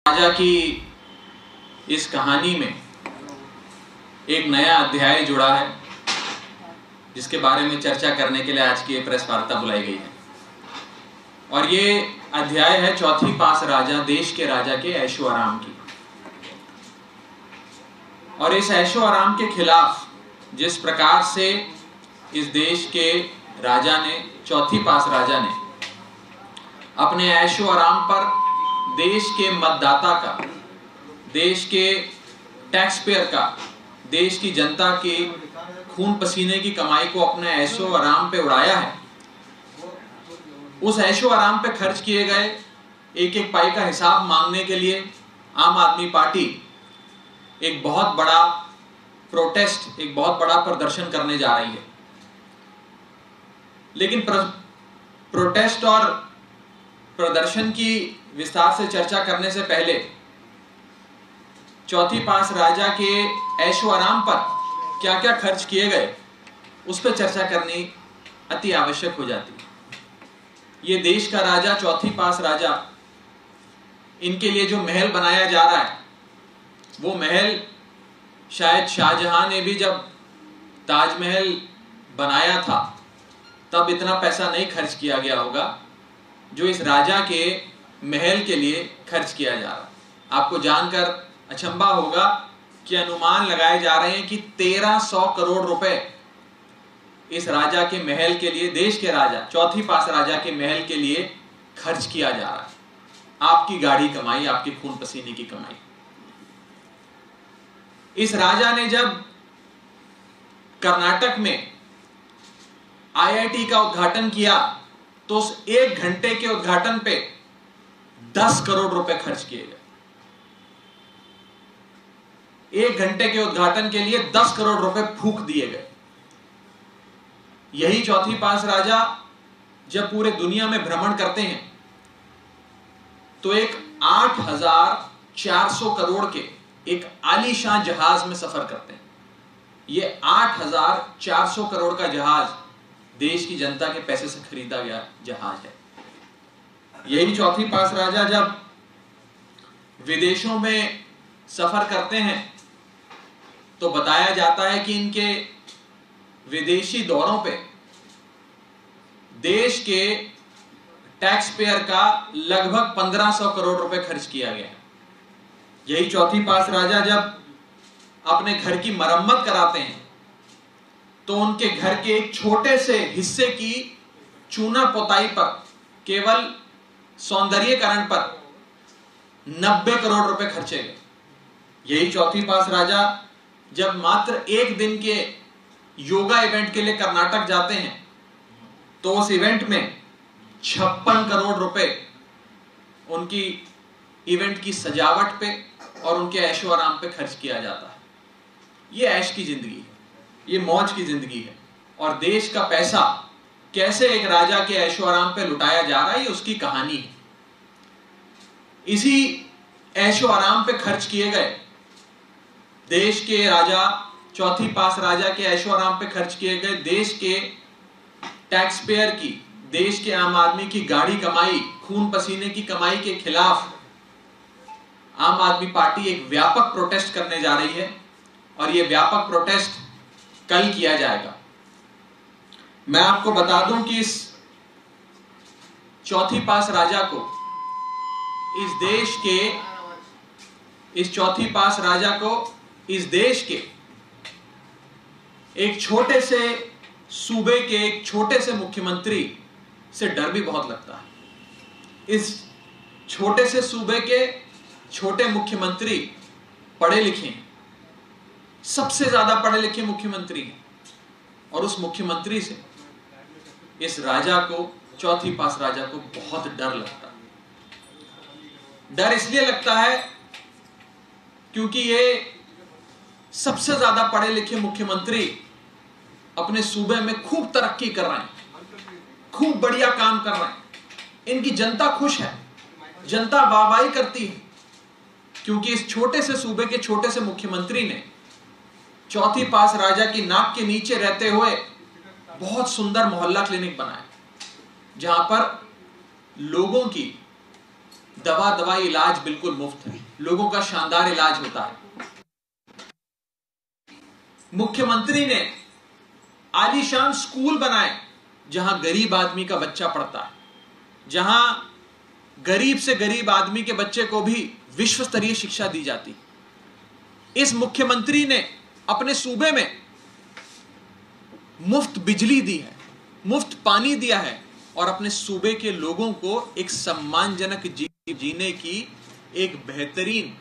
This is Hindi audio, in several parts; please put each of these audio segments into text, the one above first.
राजा की इस कहानी में एक नया अध्याय जुड़ा है जिसके बारे में चर्चा करने के लिए आज की प्रेस वार्ता बुलाई गई है। और ये अध्याय है चौथी पास राजा, देश के राजा के ऐशो आराम की। और इस ऐशो आराम के खिलाफ जिस प्रकार से इस देश के राजा ने, चौथी पास राजा ने अपने ऐशो आराम पर देश के मतदाता का, देश के टैक्स पेयर का, देश की जनता की खून पसीने की कमाई को अपने ऐशो आराम पे उड़ाया है, उस ऐशो आराम पे खर्च किए गए एक एक पाई का हिसाब मांगने के लिए आम आदमी पार्टी एक बहुत बड़ा प्रोटेस्ट, एक बहुत बड़ा प्रदर्शन करने जा रही है। लेकिन प्रोटेस्ट और प्रदर्शन की विस्तार से चर्चा करने से पहले चौथी पास राजा के ऐशो आराम पर क्या क्या खर्च किए गए उस पर चर्चा करनी अति आवश्यक हो जाती है। ये देश का राजा, चौथी पास राजा, इनके लिए जो महल बनाया जा रहा है वो महल शायद शाहजहां ने भी जब ताजमहल बनाया था तब इतना पैसा नहीं खर्च किया गया होगा जो इस राजा के महल के लिए खर्च किया जा रहा है। आपको जानकर अचंभा होगा कि अनुमान लगाए जा रहे हैं कि 1300 करोड़ रुपए इस राजा के महल के लिए, देश के राजा, चौथी पास राजा के महल के लिए खर्च किया जा रहा है। आपकी गाढ़ी कमाई, आपकी खून पसीने की कमाई। इस राजा ने जब कर्नाटक में आईआईटी का उद्घाटन किया तो उस 1 घंटे के उद्घाटन पे 10 करोड़ रुपए खर्च किए गए। 1 घंटे के उद्घाटन के लिए 10 करोड़ रुपए फूंक दिए गए। यही चौथी पास राजा जब पूरे दुनिया में भ्रमण करते हैं तो एक 8400 करोड़ के एक आलीशान जहाज में सफर करते हैं। यह 8400 करोड़ का जहाज देश की जनता के पैसे से खरीदा गया जहाज है। यही चौथी पास राजा जब विदेशों में सफर करते हैं तो बताया जाता है कि इनके विदेशी दौरों पे देश के टैक्स पेयर का लगभग 1500 करोड़ रुपए खर्च किया गया है। यही चौथी पास राजा जब अपने घर की मरम्मत कराते हैं तो उनके घर के एक छोटे से हिस्से की चूना पोताई पर, केवल सौंदर्यीकरण पर 90 करोड़ रुपए खर्चे गए। यही चौथी पास राजा जब मात्र 1 दिन के योगा इवेंट के लिए कर्नाटक जाते हैं तो उस इवेंट में 56 करोड़ रुपए उनकी इवेंट की सजावट पे और उनके ऐशो आराम पे खर्च किया जाता है। ये ऐश की जिंदगी है, ये मौज की जिंदगी है। और देश का पैसा कैसे एक राजा के ऐशो आराम पे लुटाया जा रहा है, ये उसकी कहानी है। इसी ऐशो आराम पे खर्च किए गए देश के राजा, चौथी पास राजा के ऐशो आराम पे खर्च किए गए देश के टैक्स पेयर की, देश के आम आदमी की गाढ़ी कमाई, खून पसीने की कमाई के खिलाफ आम आदमी पार्टी एक व्यापक प्रोटेस्ट करने जा रही है। और यह व्यापक प्रोटेस्ट कल किया जाएगा। मैं आपको बता दूं कि इस चौथी पास राजा को, इस देश के, इस चौथी पास राजा को इस देश के एक छोटे से सूबे के एक छोटे से मुख्यमंत्री से डर भी बहुत लगता है। इस छोटे से सूबे के छोटे मुख्यमंत्री पढ़े लिखे हैं, सबसे ज्यादा पढ़े लिखे मुख्यमंत्री हैं। और उस मुख्यमंत्री से इस राजा को, चौथी पास राजा को बहुत डर लगता है। डर इसलिए लगता है क्योंकि ये सबसे ज्यादा पढ़े लिखे मुख्यमंत्री अपने सूबे में खूब तरक्की कर रहे हैं, खूब बढ़िया काम कर रहे हैं। इनकी जनता खुश है, जनता वाहवाही करती है क्योंकि इस छोटे से सूबे के छोटे से मुख्यमंत्री ने चौथी पास राजा की नाक के नीचे रहते हुए बहुत सुंदर मोहल्ला क्लिनिक बनाया जहां पर लोगों की दवाई इलाज बिल्कुल मुफ्त है, लोगों का शानदार इलाज होता है। मुख्यमंत्री ने आलीशान स्कूल बनाए जहां गरीब आदमी का बच्चा पढ़ता है, जहां गरीब से गरीब आदमी के बच्चे को भी विश्व स्तरीय शिक्षा दी जाती। इस मुख्यमंत्री ने अपने सूबे में मुफ्त बिजली दी है, मुफ्त पानी दिया है और अपने सूबे के लोगों को एक सम्मानजनक जीने की एक बेहतरीन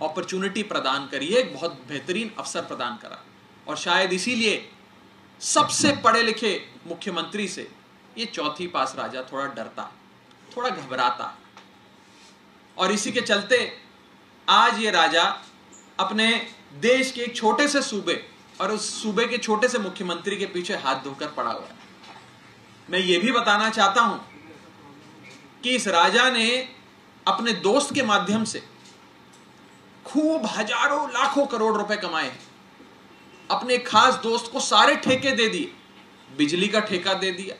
अपॉर्चुनिटी प्रदान करी है, एक बहुत बेहतरीन अवसर प्रदान करा। और शायद इसीलिए सबसे पढ़े लिखे मुख्यमंत्री से ये चौथी पास राजा थोड़ा डरता है, थोड़ा घबराता है। और इसी के चलते आज ये राजा अपने देश के एक छोटे से सूबे और उस सूबे के छोटे से मुख्यमंत्री के पीछे हाथ धोकर पड़ा हुआ है। मैं ये भी बताना चाहता हूं कि इस राजा ने अपने दोस्त के माध्यम से खूब हजारों लाखों करोड़ रुपए कमाए हैं। अपने खास दोस्त को सारे ठेके दे दिए, बिजली का ठेका दे दिया,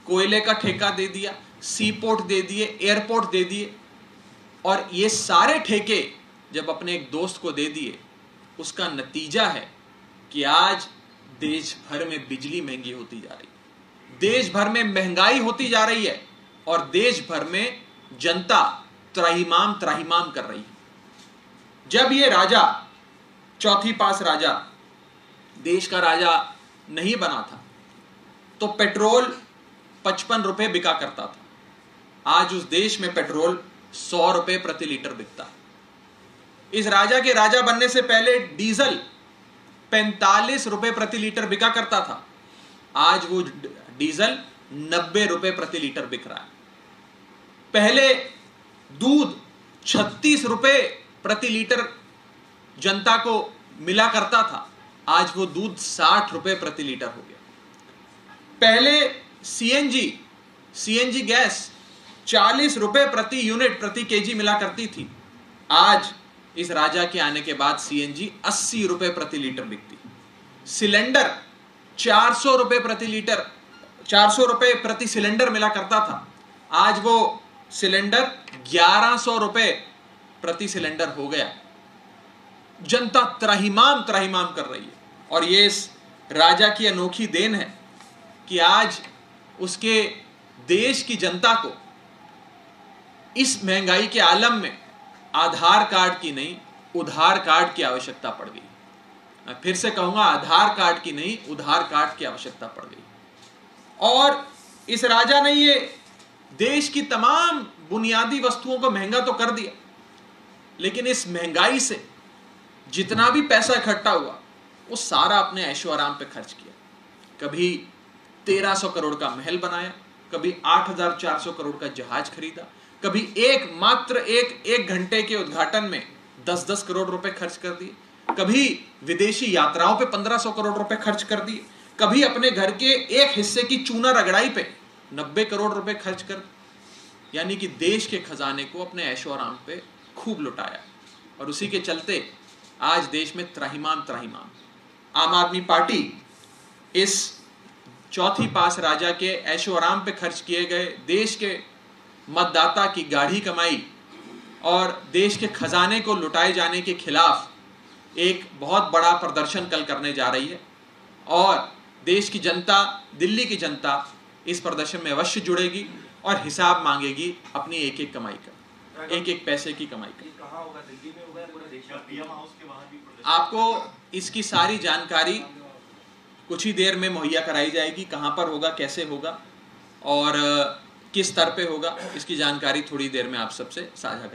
कोयले का ठेका दे दिया, सी पोर्ट दे दिए, एयरपोर्ट दे दिए। और ये सारे ठेके जब अपने एक दोस्त को दे दिए, उसका नतीजा है कि आज देश भर में बिजली महंगी होती जा रही है, देश भर में महंगाई होती जा रही है और देश भर में जनता त्राहिमाम कर रही है। जब ये राजा चौथी पास राजा देश का राजा नहीं बना था तो पेट्रोल 55 रुपए बिका करता था। आज उस देश में पेट्रोल 100 रुपए प्रति लीटर बिकता है। इस राजा के राजा बनने से पहले डीजल 45 रुपए प्रति लीटर बिका करता था। आज वो डीजल 90 रुपए प्रति लीटर बिक रहा है। पहले दूध 36 रुपए प्रति लीटर जनता को मिला करता था, आज वो दूध 60 रुपए प्रति लीटर हो गया। पहले सीएनजी गैस 40 रुपए प्रति यूनिट प्रति केजी मिला करती थी, आज इस राजा के आने के बाद सीएनजी 80 रुपए प्रति लीटर बिकती। सिलेंडर 400 रुपए प्रति लीटर 400 रुपए प्रति सिलेंडर मिला करता था, आज वो सिलेंडर 1100 रुपए प्रति सिलेंडर हो गया। जनता त्राहिमाम कर रही है और ये इस राजा की अनोखी देन है कि आज उसके देश की जनता को इस महंगाई के आलम में आधार कार्ड की नहीं उधार कार्ड की आवश्यकता पड़ गई। मैं फिर से कहूंगा, आधार कार्ड की नहीं उधार कार्ड की आवश्यकता पड़ गई। और इस राजा ने ये देश की तमाम बुनियादी वस्तुओं को महंगा तो कर दिया, लेकिन इस महंगाई से जितना भी पैसा इकट्ठा हुआ वो सारा अपने ऐशो आराम पे खर्च किया। कभी 1300 करोड़ का महल बनाया, कभी 8400 करोड़ का जहाज खरीदा, कभी एक घंटे के उद्घाटन में 10-10 करोड़ रुपए खर्च कर दिए, कभी विदेशी यात्राओं पे 1500 करोड़ रुपए खर्च कर दिए, कभी अपने घर के एक हिस्से की चूना रगड़ाई पे 90 करोड़ रुपए खर्च कर, यानी कि देश के खजाने को अपने ऐशो आराम पे खूब लुटाया। और उसी के चलते आज देश में त्राहिमाम आम आदमी पार्टी इस चौथी पास राजा के ऐशो आराम पे खर्च किए गए देश के मतदाता की गाढ़ी कमाई और देश के खजाने को लुटाए जाने के खिलाफ एक बहुत बड़ा प्रदर्शन कल करने जा रही है। और देश की जनता, दिल्ली की जनता इस प्रदर्शन में अवश्य जुड़ेगी और हिसाब मांगेगी अपनी एक कमाई का, एक पैसे की कमाई का। आपको इसकी सारी जानकारी कुछ ही देर में मुहैया कराई जाएगी, कहां पर होगा, कैसे होगा और किस स्तर पे होगा, इसकी जानकारी थोड़ी देर में आप सबसे साझा करेंगे।